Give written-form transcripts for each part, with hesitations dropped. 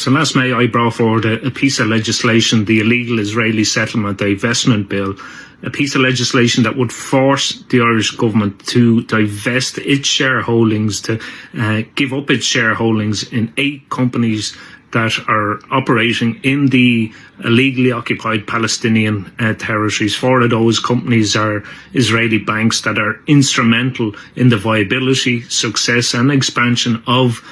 So last May I brought forward a piece of legislation, the Illegal Israeli Settlement Divestment Bill, a piece of legislation that would force the Irish government to divest its shareholdings, to give up its shareholdings in 8 companies that are operating in the illegally occupied Palestinian territories. 4 of those companies are Israeli banks that are instrumental in the viability, success and expansion of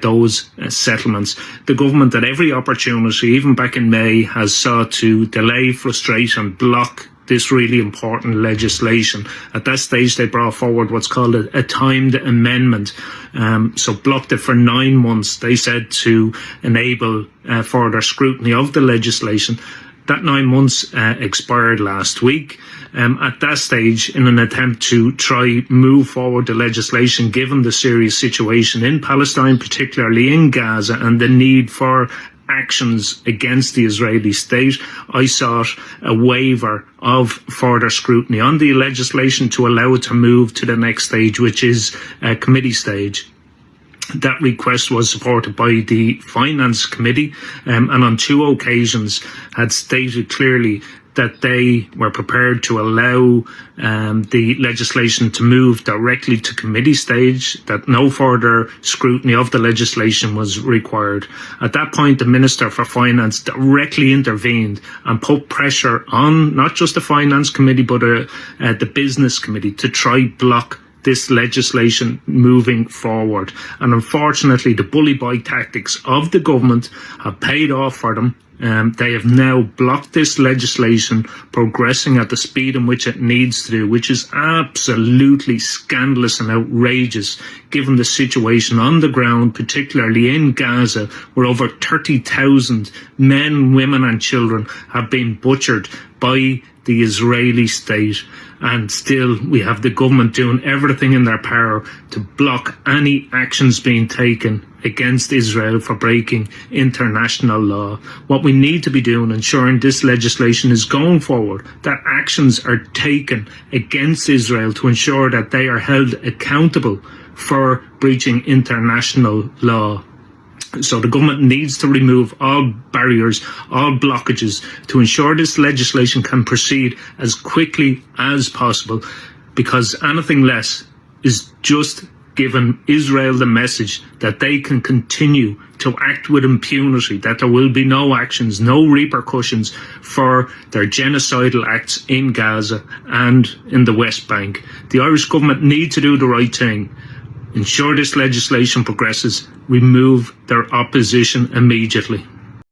those settlements. The government at every opportunity, even back in May, has sought to delay, frustrate and block this really important legislation. At that stage, they brought forward what's called a timed amendment. So blocked it for 9 months, they said, to enable further scrutiny of the legislation. That 9 months expired last week. At that stage, in an attempt to try move forward the legislation, given the serious situation in Palestine, particularly in Gaza, and the need for actions against the Israeli state, I sought a waiver of further scrutiny on the legislation to allow it to move to the next stage, which is a committee stage. That request was supported by the Finance Committee, and on 2 occasions had stated clearly that they were prepared to allow the legislation to move directly to committee stage, that no further scrutiny of the legislation was required. At that point, the Minister for Finance directly intervened and put pressure on not just the Finance Committee, but the Business Committee to try block this legislation moving forward. And unfortunately, the bully boy tactics of the government have paid off for them. They have now blocked this legislation progressing at the speed in which it needs to do, which is absolutely scandalous and outrageous given the situation on the ground, particularly in Gaza, where over 30,000 men, women and children have been butchered by the Israeli state. And still we have the government doing everything in their power to block any actions being taken against Israel for breaking international law. What we need to be doing, ensuring this legislation is going forward, that actions are taken against Israel to ensure that they are held accountable for breaching international law. So the government needs to remove all barriers, all blockages to ensure this legislation can proceed as quickly as possible, because anything less is just giving Israel the message that they can continue to act with impunity, that there will be no actions, no repercussions for their genocidal acts in Gaza and in the West Bank. The Irish government need to do the right thing. Ensure this legislation progresses, remove their opposition immediately.